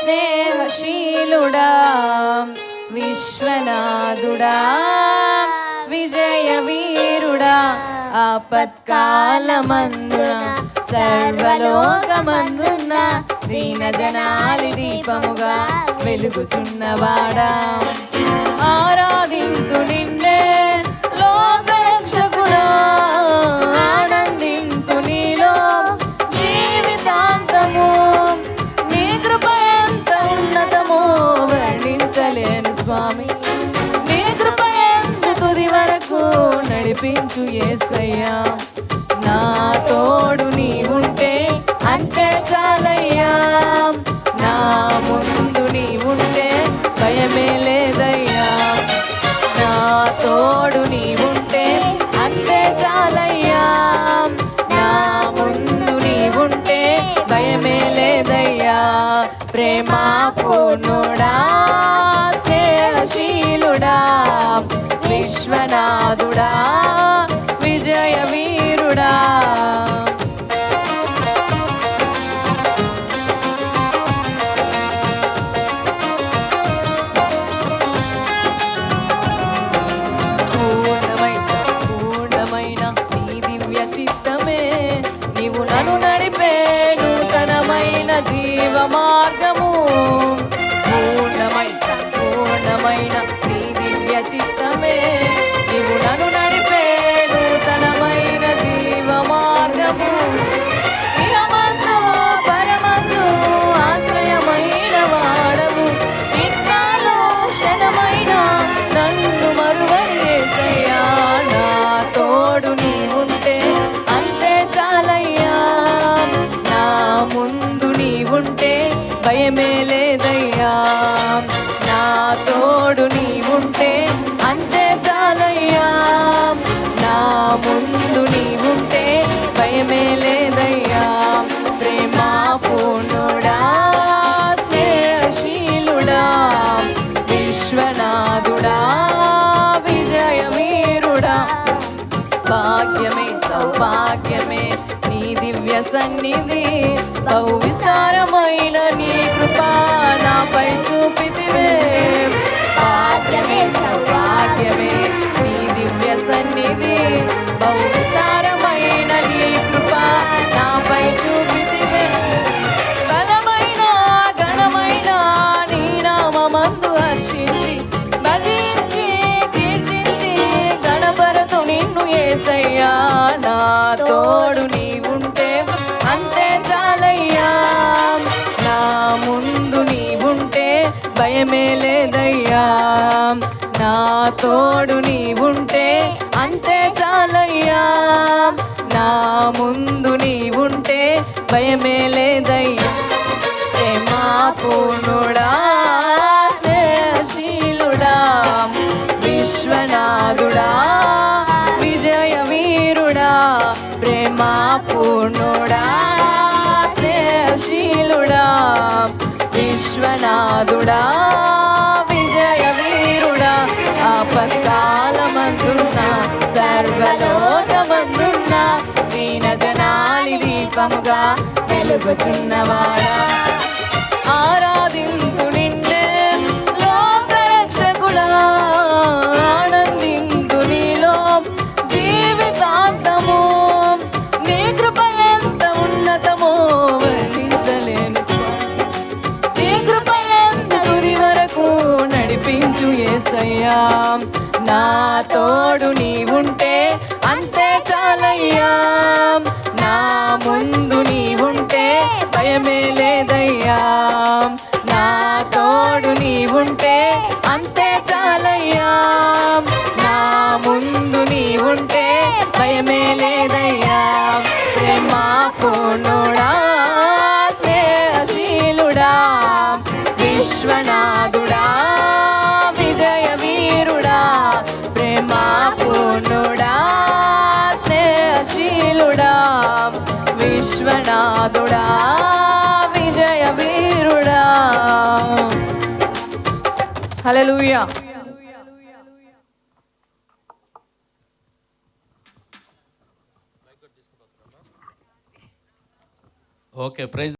స్నేహశీలుడా విశ్వనాథుడా విజయ వీరుడా ఆపత్కాలమందున సర్వలోకమందున దీనజనాలి దీపముగా వెలుగుచున్నవాడా ఆరాధింతు నిన్నే లోకరక్షకుడా ఆనందింతు నీలో జీవితాంతము నీ కృప ఎంత ఉన్నతమో వర్ణించలేను స్వామి నీ కృప ఎంత తుది వరకు నడిపించు యేసయ్యా నా తోడు నీ ఉంటే అంతే చాలయ్యా నా ముందు నీ ఉంటే భయమే లేదయ్యా నా తోడు నీ ఉంటే అంతే చాలయ్యా నా ముందు నీ ఉంటే భయమే లేదయ్యా ప్రేమ పూర్ణుడా స్నేహశీలుడా విశ్వనాథుడా విజయ వీరుడా పూర్ణమైన నీ దివ్య చిత్తమే నీవు నన్ను నడిపే నూతనమైన జీవ మార్గము పూర్ణమైన నీ దివ్య చిత్తమే నీవు నన్ను నడిపే నూతనమైన జీవ మార్గము ఇహమందు పరమందు ఆశ్రయమైన వాడవు ఇన్నాళ్ళు క్షణమైన నన్ను మరువని యేసయ్యా నా తోడు నీ ఉంటే అంతే చాలయ్యా నా ముందు నీ ఉంటే భయమే లేదయ్యా నా తోడు నీ ఉంటే అంతే చాలయ్యా నా ముందు నీ ఉంటే భయమే లేదయ్యా ప్రేమ పూర్ణుడా స్నేహశీలుడా విశ్వనాథుడా విజయ వీరుడా భాగ్యమే సౌభాగ్యమే నీ దివ్య సన్నిధి బహు విస్తారమైన నీ కృప నాపై చూపితివే భాగ్యమే సౌభాగ్యమే నీ దివ్య సన్నిధి బహు విస్తారమైన నీ కృప నాపై చూపితివే బలమైన గణమైన నీ నామమందు హర్షించి భజించి కీర్తించి గణపరతు నిన్ను యేసయ్యా నా తోడు నీ ఉంటే అంతే చాలయ్యా నా ముందు నీ ఉంటే భయమే లేదయ్యా నా తోడు నీ ఉంటే అంతే చాలయ్యా నా ముందు నీ ఉంటే భయమే లేదయ్యా ప్రేమ పూర్ణుడా స్నేహశీలుడా విశ్వనాథుడా విజయ వీరుడా ప్రేమ పూర్ణుడా స్నేహశీలుడా విశ్వనాథుడా విజయ వీరుడా ఆపత్కాలమందున్న సర్వలోకమందున్న దీనజనాలి దీపముగా వెలుగుచున్నవాడా ఆరాధింతు నిన్నే లోకరక్షకుడా ఆనందింతు నీలో జీవితాంతము నీ కృప ఎంత ఉన్నతమో వర్ణించలేను స్వామి నీ కృప ఎంత తుది వరకు నడిపించు యేసయ్యా నా తోడు నీ ఉంటే అంతే చాలయ్యా నా ముందు నీ ఉంటే భయమే లేదయ్యా నా తోడు నీ ఉంటే అంతే చాలయ్యా నా ముందు నీ ఉంటే భయమే లేదయ్యా ప్రేమ పూర్ణుడా స్నేహశీలుడా విశ్వనాథుడా విజయ వీరుడా ప్రేమ పూర్ణుడా స్నేహశీలుడా విశ్వనాథుడా విజయ వీరుడా హల్లెలూయా. Okay, praise.